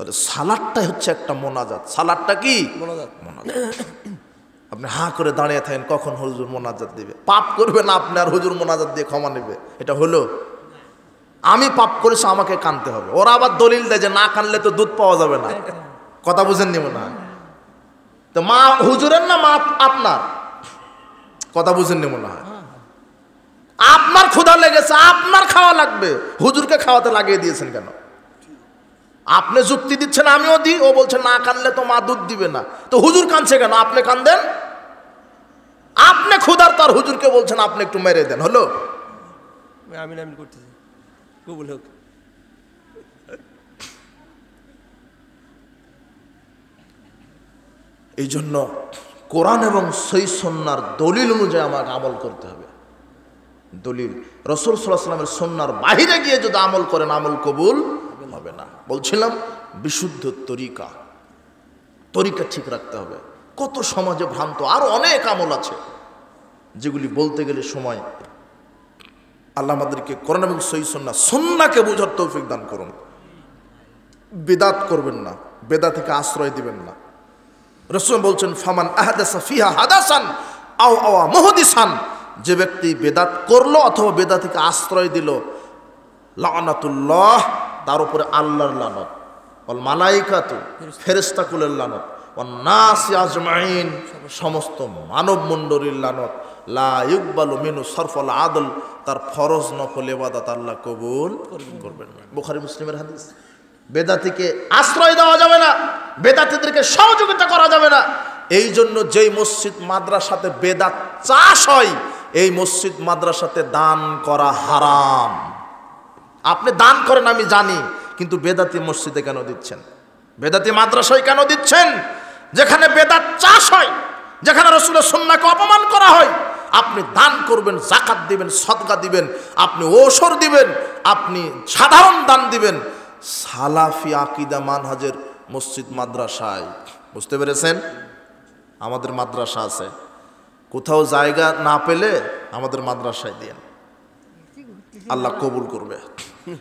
তাহলে সালাদটাই হচ্ছে একটা মোনাজাত। সালাদটা কি মোনাজাত? আপনি হাঁ করে দাঁড়িয়ে থাকেন, কখন হুজুর মোনাজাত দিবে? পাপ করবে না আপনি আর হুজুর মোনাজাত দিয়ে ক্ষমা নেবে, এটা হলো? আমি পাপ করেছি, আমাকে কানতে হবে। ওরা আবার দলিল দেয় যে না কানলে তো দুধ পাওয়া যাবে না। কথা বুঝেননি মনে হয়? তো মা হুজুরের না মা আপনার? কথা বুঝেননি মনে হয়? আপনার ক্ষুধা লেগেছে, আপনার খাওয়া লাগবে, হুজুরকে খাওয়াতে লাগিয়ে দিয়েছেন কেন? আপনি যুক্তি দিচ্ছেন, আমিও দিই, ও বলছে না কানলে তো মা দুধ দিবে না, তো হুজুর কানছে কেন? আপনি কান্দেন। আপনি ক্ষুধার তার, হুজুরকে বলছেন আপনি একটু মেরে দেন, হলো? আমিন আমিন করতেছি, কবুল হোক। এই জন্য কোরআন এবং সহিহ সুন্নাহর দলিল অনুযায়ী আমাকে আমল করতে হবে। দলিল রাসূল সাল্লাল্লাহু আলাইহি ওয়াসাল্লামের সুন্নাহর বাহিরে গিয়ে যদি আমল করেন, আমল কবুল হবে না। বলছিলাম বিশুদ্ধ তরিকা ঠিক রাখতে হবে। কত সমাজে ভ্রান্ত আরো অনেক আমল আছে যেগুলি বলতে গেলে সময়। আল্লাহ আমাদেরকে কোরআন এবং সহিহ সুন্নাহকে বোঝার তৌফিক দান করুন। বিদআত করবেন না, বেদাত থেকে আশ্রয় দিবেন না। রাসূল বলছেন ফামান আহদাসা ফিহা হাদাসান আও আওয়া মুহদিসান, যে ব্যক্তি বেদাত করলো অথবা বেদাত থেকে আশ্রয় দিল, লানাতুল্লাহ, তার উপরে আল্লাহর লানত, ওয়াল মালাইকাতু, ফেরেশতাকুলের লানত, ওয়ান নাসি আজমাইন, সমস্ত মানব মণ্ডলীর লানত, লা ইকবালু মিনহু সারফুল আদল, তার ফরজ নফল ইবাদত আল্লাহ কবুল করবেন না। বুখারী মুসলিমের হাদিস। বেদাতিকে আশ্রয় দেওয়া যাবে না, বেদাতিদেরকে সহযোগিতা করা যাবে না। এই জন্য যেই মসজিদ মাদ্রাসাতে বেদাত চাষ হয়, এই মসজিদ মাদ্রাসাতে দান করা হারাম। আপনি দান করেন আমি জানি, কিন্তু বেদাতি মসজিদে কেন দিচ্ছেন? বেদাতি মাদ্রাসায় কেন দিচ্ছেন? যেখানে বেদাত চাষ হয়, যেখানে রাসূলের সুন্নাহকে অপমান করা হয়, আপনি দান করবেন, যাকাত দিবেন, সদকা দিবেন, আপনি ওশর দিবেন, আপনি সাধারণ দান দিবেন সালাফি আকীদা মানহাজের মসজিদ মাদ্রাসায়। বুঝতে পেরেছেন? আমাদের মাদ্রাসা আছে, কোথাও জায়গা না পেলে আমাদের মাদ্রাসায় দিয়েন, আল্লাহ কবুল করবে।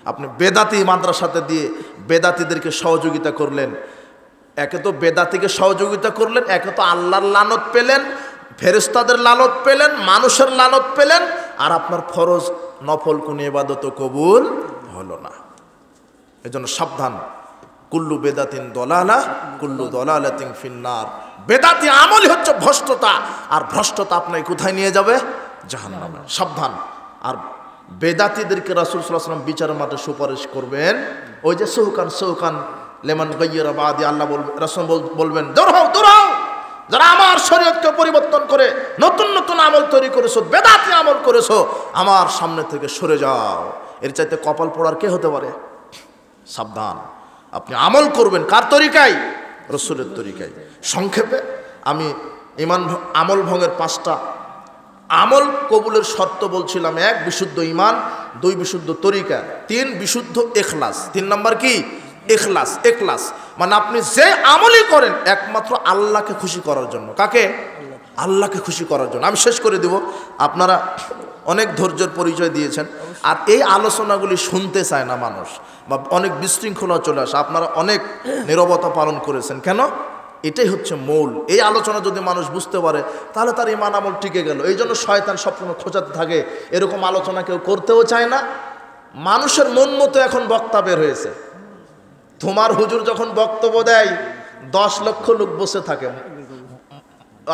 আপনি বেদাতি মাদ্রাসাতে দিয়ে বেদাতিদেরকে সহযোগিতা করলেন, একে তো বেদাতিকে সহযোগিতা করলেন, একে তো আল্লাহর লানত পেলেন, ফেরেশতাদের লানত পেলেন, মানুষের লানত পেলেন, আর আপনার ফরজ নফল কোন ইবাদত কবুল হলো না। এজন্য সাবধান, কুল্লু বেদাতিন দলালা কুল্লু দলালাতিন ফিন্নার। বেদাতি আমলই হচ্ছে ভ্রষ্টতা, আর ভ্রষ্টতা আপনাকে কোথায় নিয়ে যাবে? জাহান্নামে। সাবধান। আর বেদাতিদেরকে রাসূল সাল্লাল্লাহু আলাইহি ওয়াসাল্লাম বিচার মাঠে সুপারিশ করবেন। ওই যে সৌকান লেমান গায়্যারা বাদি, আল্লাহ বলবেন, রাসূল বলবেন দূর হও, যারা আমার শরীয়তকে পরিবর্তন করে নতুন নতুন আমল তৈরি করেছো, বেদাতি আমল করেছো, আমার সামনে থেকে সরে যাও। এর চাইতে কপাল পোড়ার কে হতে পারে? সাবধান। আপনি আমল করবেন কার তরিকায়? রাসূলের তরিকায়। সংক্ষেপে আমি আমল ভঙ্গের 5টা আমল কবুলের শর্ত বলছিলাম। 1 বিশুদ্ধ ঈমান, 2 বিশুদ্ধ তরিকা, 3 বিশুদ্ধ ইখলাস। 3 নাম্বার কি? ইখলাস মানে আপনি যে আমলই করেন একমাত্র আল্লাহকে খুশি করার জন্য। কাকে? আল্লাহকে খুশি করার জন্য। আমি শেষ করে দেব, আপনারা অনেক ধৈর্যের পরিচয় দিয়েছেন, আর এই আলোচনাগুলি শুনতে চায় না মানুষ, বা অনেক বিশৃঙ্খলা চলে আসে। আপনারা অনেক নীরবতা পালন করেছেন, কেন? এটাই হচ্ছে মূল। এই আলোচনা যদি মানুষ বুঝতে পারে তাহলে তার ঈমান আমল টিকে গেল। এই জন্য শয়তান সবসময় খোঁচাতে থাকে, এরকম আলোচনা কেউ করতেও চায় না। মানুষের মন মতো এখন বক্তা বের হয়েছে। তোমার হুজুর যখন বক্তব্য দেয় 10 লক্ষ লোক বসে থাকে,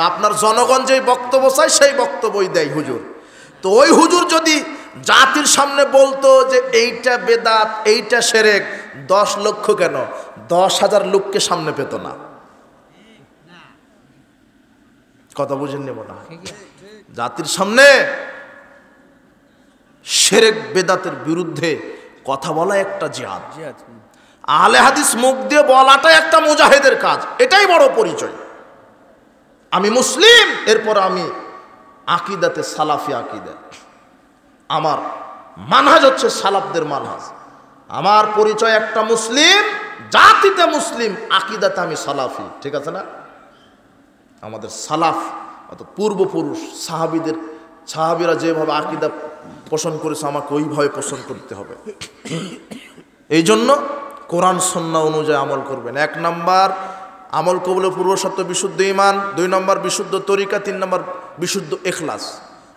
আপনার জনগণ যেই বক্তব্য চায় সেই বক্তব্যই দেয় হুজুর। তো ওই হুজুর যদি জাতির সামনে বলতো যে এইটা বেদাত, এইটা শিরক, 10 লক্ষ কেন 10,000 লোককে সামনে পেত না। কথা বুঝেননি মনে হয়? জাতির সামনে শিরক বেদাতের বিরুদ্ধে কথা বলা একটা জিহাদ। আহলে হাদিস মুখ দিয়ে বলাটাই একটা মুজাহিদের কাজ। এটাই বড় পরিচয়। আমি মুসলিম, এরপর আমি আকীদাতে সালাফি আকীদা, আমার মানহাজ হচ্ছে সালাফদের মানহাজ। আমার পরিচয় একটা মুসলিম, জাতিতে মুসলিম, আকীদাতে আমি সালাফি। ঠিক আছে না? আমাদের সালাফ অর্থাৎ পূর্বপুরুষ সাহাবীরা যেভাবে আকীদা পোষণ করেছে আমাকে ওইভাবে পোষণ করতে হবে। এই জন্য কোরআন সুন্নাহ অনুযায়ী আমল করবেন। 1 নম্বর আমল কবুলের পূর্ব শর্ত বিশুদ্ধ ঈমান, 2 নম্বর বিশুদ্ধ তরিকা, 3 নম্বর বিশুদ্ধ ইখলাস।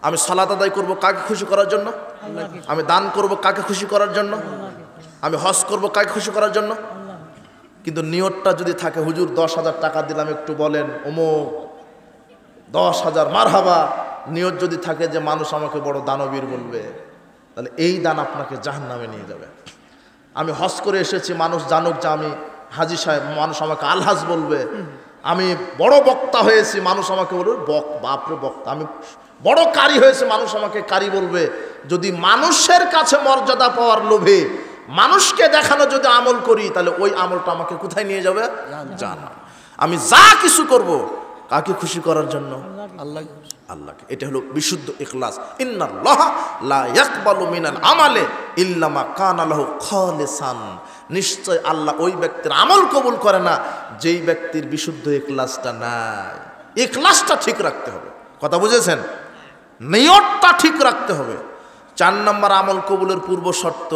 আমি সালাত আদায় করব কাকে খুশি করার জন্য? আমি দান করব কাকে খুশি করার জন্য? আমি হজ করব কাকে খুশি করার জন্য? কিন্তু নিয়তটা যদি থাকে হুজুর 10,000 টাকা দিলাম একটু বলেন অমুক 10,000 মারহাবা, নিয়ত যদি থাকে যে মানুষ আমাকে বড় দানবীর বলবে, তাহলে এই দান আপনাকে জাহান্নামে নিয়ে যাবে। আমি হজ করে এসেছি, মানুষ জানুক যে আমি হাজী সাহেব, মানুষ আমাকে আলহাজ বলবে। আমি বড় বক্তা হয়েছি, মানুষ আমাকে বলবে বাপরে বক্তা। আমি বড় কারি হয়েছে, মানুষ আমাকে কারি বলবে। যদি মানুষের কাছে মর্যাদা পাওয়ার লোভে মানুষকে দেখানো যদি আমল করি, তাহলে ওই আমলটা আমাকে কোথায় নিয়ে যাবে? জাহান্নাম। আমি যা কিছু করব কাকে খুশি করার জন্য? আল্লাহকে। এটা হলো বিশুদ্ধ ইখলাস। ইন্নাল্লাহা লা ইয়াকবালু মিনাল আমালে ইল্লা মা কানা লাহু খালিসান। নিশ্চয় আল্লাহ ওই ব্যক্তির আমল কবুল করে না যেই ব্যক্তির বিশুদ্ধ ইখলাসটা নাই। ইখলাসটা ঠিক রাখতে হবে, কথা বুঝেছেন? নিয়তটা ঠিক রাখতে হবে। 4 নম্বর আমল কবুলের পূর্ব শর্ত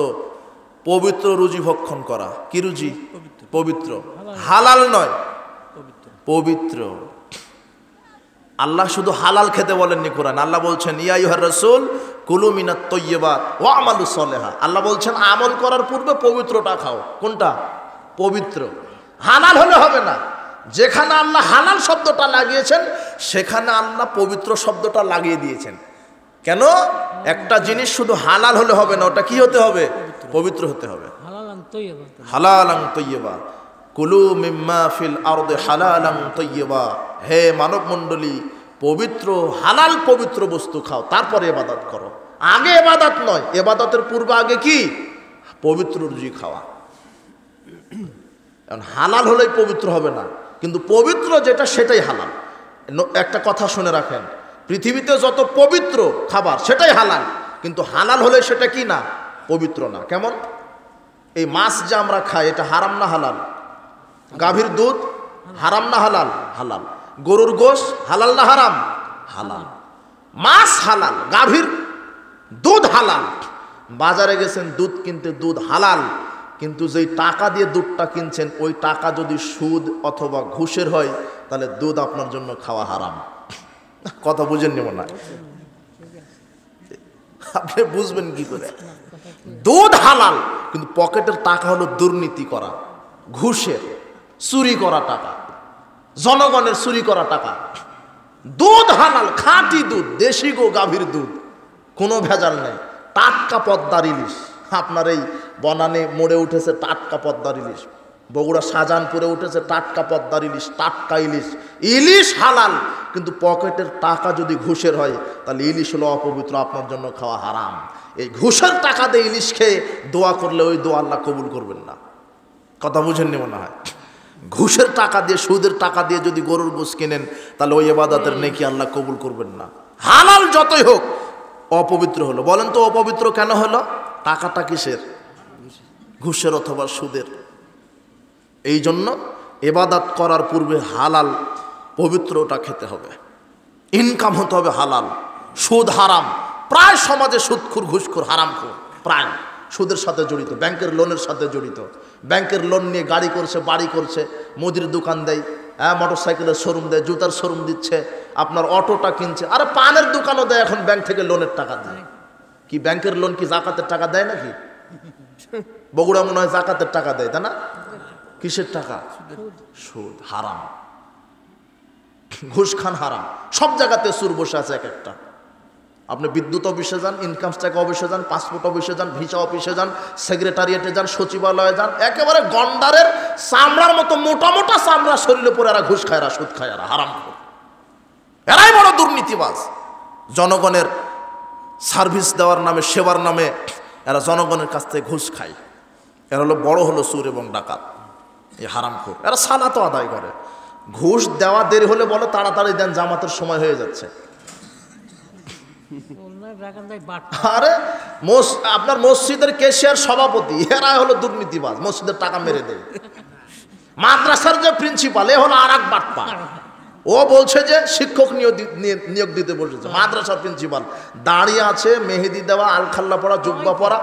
পবিত্র রুজি ভক্ষণ করা। কি রুজি? পবিত্র, হালাল নয়, পবিত্র। আল্লাহ শুধু হালাল খেতে বলেননি কোরআন, আল্লাহ বলছেন ইয়া আইয়ুহার রাসূল কুলু মিনাত তাইয়্যিবাত ওয়া আমালু সলিহা। আল্লাহ বলছেন আমল করার পূর্বে পবিত্রটা খাও। কোনটা? পবিত্র। হালাল হলে হবে না। যেখানে আল্লাহ হালাল শব্দটা লাগিয়েছেন সেখানে আল্লাহ পবিত্র শব্দটা লাগিয়ে দিয়েছেন। কেন? একটা জিনিস শুধু হালাল হলে হবে না, ওটা কি হতে হবে? পবিত্র হতে হবে। হালালান তাইয়্যিবা, কুলু মিম্মা ফিল আরদি হালালান তাইয়্যিবা। হে মানব মণ্ডলী, পবিত্র হালাল পবিত্র বস্তু খাও, তারপরে ইবাদত করো। আগে ইবাদত নয়, ইবাদতের পূর্বে আগে কি? পবিত্র রুজি খাওয়া। এখন হালাল হলেই পবিত্র হবে না, কিন্তু পবিত্র যেটা সেটাই হালাল। একটা কথা শুনে রাখেন, পৃথিবীতে যত পবিত্র খাবার সেটাই হালাল, কিন্তু হালাল হলে সেটা কি না? পবিত্র না। কেমন? এই মাছ যে আমরা খাই, এটা হারাম না হালাল? গাভীর দুধ হারাম না হালাল? হালাল। গরুর গোশত হালাল না হারাম? হালাল। মাছ হালাল, গাভীর দুধ হালাল। বাজারে গেছেন দুধ কিনতে, দুধ হালাল, কিন্তু যেই টাকা দিয়ে দুধটা কিনছেন ওই টাকা যদি সুদ অথবা ঘুষের হয়, তাহলে দুধ আপনার জন্য খাওয়া হারাম। কথা বুঝেন নিব না? আপনি বুঝবেন কি করে? দুধ হালাল, কিন্তু পকেটের টাকা হলো দুর্নীতি করা, ঘুষের, চুরি করা টাকা, জনগণের চুরি করা টাকা। দুধ হালাল, খাঁটি দুধ, দেশি গো গাভীর দুধ, কোনো ভেজাল নেই, টাটকা পদ্মার ইলিশ। আপনার এই বনানে মোড়ে উঠেছে টাটকা পদ্মার ইলিশ, বগুড়া শাহজাহানপুরে উঠেছে টাটকা পদ্মার ইলিশ, টাটকা ইলিশ। ইলিশ হালাল, কিন্তু পকেটের টাকা যদি ঘুষের হয় তাহলে ইলিশ হলো অপবিত্র, আপনার জন্য খাওয়া হারাম। এই ঘুষের টাকা দিয়ে ইলিশ খেয়ে দোয়া করলে ওই দোয়া আল্লাহ কবুল করবেন না। কথা বুঝেননি মনে হয়? ঘুষের টাকা দিয়ে, সুদের টাকা দিয়ে যদি গরুর গোশ কিনেন তাহলে ওই ইবাদতের নেকি আল্লাহ কবুল করবেন না। হালাল যতই হোক অপবিত্র হলো। বলেন তো অপবিত্র কেন হলো? টাকাটা কিসের? ঘুষের অথবা সুদের। এই জন্য ইবাদত করার পূর্বে হালাল পবিত্রটা খেতে হবে, ইনকাম হতে হবে হালাল। সুদ হারাম, প্রায় সমাজে সুদখোর, ঘুষখোর, হারামখোর প্রায় সুদের সাথে জড়িত, ব্যাংকের লোনের সাথে জড়িত। ব্যাংকের লোন নিয়ে গাড়ি করছে, বাড়ি করছে, মুদির দোকান দেয়, মোটর সাইকেলের শোরুম দেয়, জুতার শোরুম দিচ্ছে, আপনার অটোটা কিনছে, আরে পানের দোকানও দেয় এখন ব্যাংক থেকে লোনের টাকা দেয়। কি ব্যাংকের লোন কি জাকাতের টাকা দেয় নাকি? বগুড়া মনে হয় জাকাতের টাকা দেয়, তাই না? কিসের টাকা? সুদ। হারাম। ঘুষ খান হারাম। সব জায়গাতে সুর বসে আছে এক একটা। আপনি বিদ্যুৎ অফিসে যান, ইনকাম ট্যাক্স অফিসে যান, পাসপোর্ট অফিসে যান, ভিসা অফিসে যান, সেক্রেটারিয়েটে যান, সচিবালয়ে যান, একেবারে গন্ডারের চামড়ার মতো মোটা মোটা চামড়া শরীরে পরে এরা ঘুষ খায়, এরা সুদ খায়, এরা হারাম। এরাই বড় দুর্নীতিবাজ। জনগণের সার্ভিস দেওয়ার নামে, সেবার নামে এরা জনগণের কাছ থেকে ঘুষ খায়। এরা হলো বড় হলো সুর এবং ডাকাত, এই হারামখোর। এরা সালাতও আদায় করে। ঘুষ দেওয়া দেরি হলে বলে তাড়াতাড়ি দেন, জামাতের সময় হয়ে যাচ্ছে। আরে আপনার মসজিদের ক্যাশিয়ার সভাপতি, এরা হলো দুর্নীতিবাজ, মসজিদের টাকা মেরে দেয়। মাদ্রাসার যে প্রিন্সিপাল, এ হলো আর এক বাটপার। ও বলছে যে শিক্ষক নিয়োগ দিতে বসেছে, মাদ্রাসার প্রিন্সিপাল দাঁড়িয়ে আছে, মেহেদি দেওয়া, আলখাল্লা পরা, জুব্বা পরা,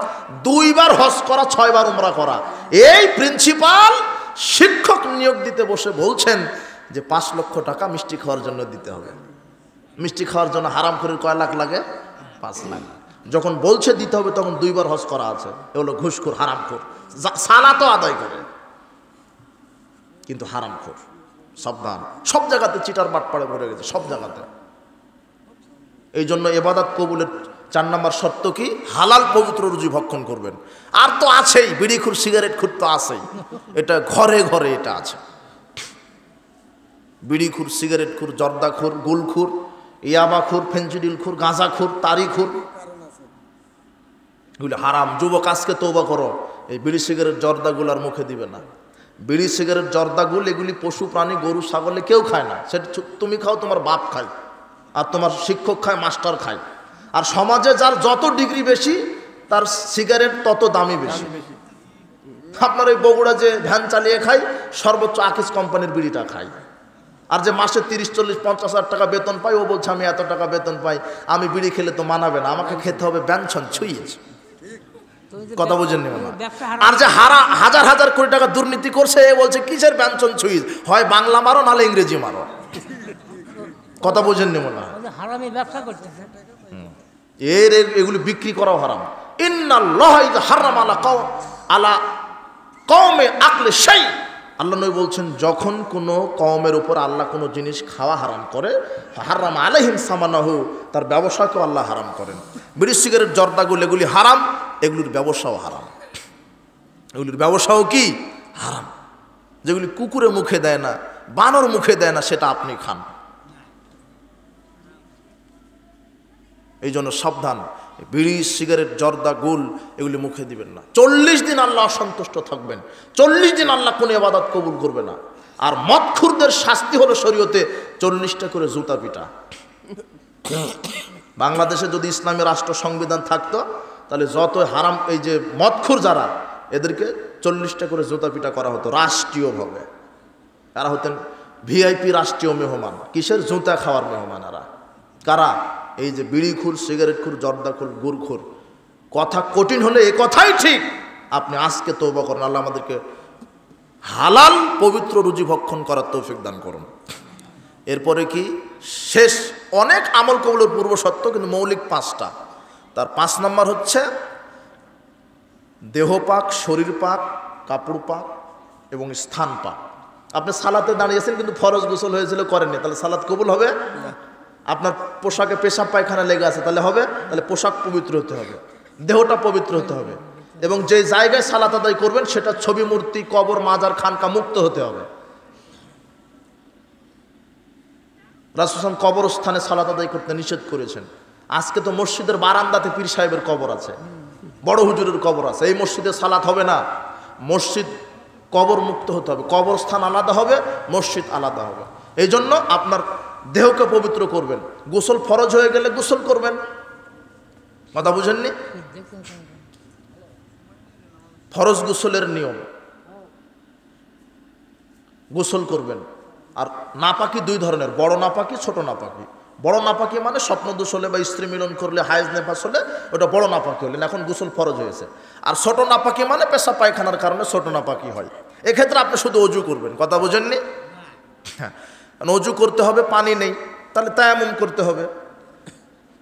2 বার হজ করা, 6 বার উমরা করা। এই প্রিন্সিপাল শিক্ষক নিয়োগ দিতে বসে বলছেন যে 5 লক্ষ টাকা মিষ্টি খাওয়ার জন্য দিতে হবে। মিষ্টি খাওয়ার জন্য হারামখোরের কয় লাখ লাগে? 5 লাখ। যখন বলছে দিতে হবে তখন 2 বার হজ করা আছে। এগুলো ঘুষখোর, হারামখোর, সালাতও আদায় করে কিন্তু হারামখোর। সাবধান, সব জায়গাতে চিটার বাটপাড়ে ভরে গেছে, সব জায়গাতে। এই জন্য ইবাদত কবুলের 4 নম্বর শর্ত কি? হালাল পবিত্র রুজি ভক্ষণ করবেন। আর তো আছেই, বিড়িখুর, সিগারেটখুর তো আছেই, এটা ঘরে ঘরে এটা আছে। বিড়িখুর, সিগারেটখুর, জর্দাখুর, গুলখুর, ইয়াবাখুর, ফেন্সিডিলখুর, গাঁজাখুর, তারিখুর, এগুলো হারাম। যুবক আজকে তওবা করো, এই বিড়ি সিগারেট জর্দাগুলার মুখে দিবে না। বিড়ি সিগারেট জর্দাগুল এগুলি পশু প্রাণী, গরু ছাগলে কেউ খায় না। সেটা তুমি খাও, তোমার বাপ খায়, আর তোমার শিক্ষক খায়, মাস্টার খায়। আর সমাজে যার যত ডিগ্রি বেশি তার সিগারেট তত দামি বেশি। আপনার ওই বগুড়া যে ভ্যান চালিয়ে খায়, সর্বোচ্চ আকিস কোম্পানির বিড়িটা খায়। আর যে মাসে 30, 40, 50 হাজার টাকা বেতন পায়, ও বলছে আমি এত টাকা বেতন পাই, আমি বিড়ি খেলে তো মানাবে না, আমাকে খেতে হবে ব্যঞ্জন ছুঁয়েছে। কথা বুঝেন না? আর যে হাজার হাজার কোটি টাকা দুর্নীতি করছে, এ বলছে কিসের ব্যঞ্জন ছুঁইজ, হয় বাংলা মারো নাহলে ইংরেজি মারো। কথা বুঝেন না? হারামি ব্যবসা করতেছে, এগুলি বিক্রি করাও হারাম। ইন্নাল্লাহ ইযা হারামা আলা কওমে আকলে শাই, আল্লাহ নবী বলছেন যখন কোনো কওমের উপর আল্লাহ কোনো জিনিস খাওয়া হারাম করে, হারাম আলাইহিম সামানাহু, তার ব্যবসাকেও আল্লাহ হারাম করেন। বিড়ি সিগারেট জর্দাগুল এগুলি হারাম, এগুলির ব্যবসাও হারাম। এগুলির ব্যবসাও কি? হারাম। যেগুলি কুকুরে মুখে দেয় না, বানর মুখে দেয় না, সেটা আপনি খান। এই জন্য সাবধান, বিড়ি সিগারেট জর্দা গুল এগুলি মুখে দিবেন না। 40 দিন আল্লাহ অসন্তুষ্ট থাকবেন, 40 দিন আল্লাহ কোনো ইবাদত কবুল করবে না। আর মদখুরদের শাস্তি হলো শরীয়তে 40টা করে জুতা পিটা। বাংলাদেশে যদি ইসলামী রাষ্ট্র সংবিধান থাকতো, তাহলে যত হারাম এই যে মদখুর যারা, এদেরকে 40টা করে জুতা পিটা করা হতো রাষ্ট্রীয়ভাবে। এরা হতেন ভিআইপি রাষ্ট্রীয় মেহমান। কিসের? জুতা খাওয়ার মেহমান এরা। কারা? এই যে বিড়িখুর, সিগারেটখুর, জর্দাখুর, গুড়খুর। কথা কঠিন হলে এ কথাই ঠিক, আপনি আজকে তওবা করেন, আল্লাহ আমাদেরকে হালাল পবিত্র রুজি ভক্ষণ করার তৌফিক দান করুন। এরপরে কি শেষ? অনেক আমল কবুলের পূর্ব শর্ত, কিন্তু মৌলিক 5টা। তার 5 নম্বর হচ্ছে দেহ পাক, শরীর পাক, কাপড় পাক এবং স্থান পাক। আপনি সালাতে দাঁড়িয়েছেন কিন্তু ফরজ গোসল হয়েছিল, করেননি, তাহলে সালাত কবুল হবে? আপনার পোশাকে পেশাব পায়খানা লেগে আছে, তাহলে হবে? তাহলে পোশাক পবিত্র হতে হবে, দেহটা পবিত্র হতে হবে, এবং যে জায়গায় সালাত আদায় করবেন সেটা ছবি, মূর্তি, কবর, মাজার, খানকা মুক্ত হতে হবে। রাসূল সাল্লাল্লাহু আলাইহি ওয়াসাল্লাম কবরস্থানে সালাত আদায় করতে নিষেধ করেছেন। আজকে তো মসজিদের বারান্দাতে পীর সাহেবের কবর আছে, বড় হুজুরের কবর আছে, এই মসজিদে সালাত হবে না। মসজিদ কবর মুক্ত হতে হবে, কবরস্থান আলাদা হবে, মসজিদ আলাদা হবে। এই জন্য আপনার দেহকে পবিত্র করবেন, গোসল ফরজ হয়ে গেলে গোসল করবেন। কথা বুঝেননি? ফরজ গোসলের নিয়ম, গোসল করবেন। আর নাপাকি 2 ধরনের, বড় নাপাকি, ছোট নাপাকি। বড় নাপাকি মানে স্বপ্নদোষ হলে বা স্ত্রী মিলন করলে, হায়েজ নেফাস হলে, ওটা বড় নাপাকি হলেন, এখন গোসল ফরজ হয়েছে। আর ছোট নাপাকি মানে পেশাব পায়খানার কারণে ছোট নাপাকি হয়, এক্ষেত্রে আপনি শুধু অজু করবেন। কথা বোঝেননি? হ্যাঁ, অজু করতে হবে, পানি নেই, তাহলে তায়াম্মুম করতে হবে।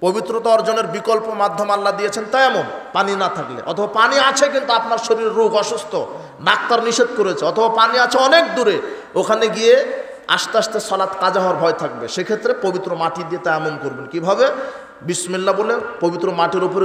পবিত্রতা অর্জনের বিকল্প মাধ্যম আল্লাহ দিয়েছেন তায়াম্মুম, পানি না থাকলে। অথবা পানি আছে কিন্তু আপনার শরীরের রোগ, অসুস্থ, ডাক্তার নিষেধ করেছে, অথবা পানি আছে অনেক দূরে, ওখানে গিয়ে আস্তে আস্তে সালাত কাজা হওয়ার ভয় থাকবে, সেক্ষেত্রে পবিত্র মাটি দিয়ে তায়াম্মুম করবেন। কিভাবে? বিসমিল্লাহ বলে পবিত্র মাটির উপরে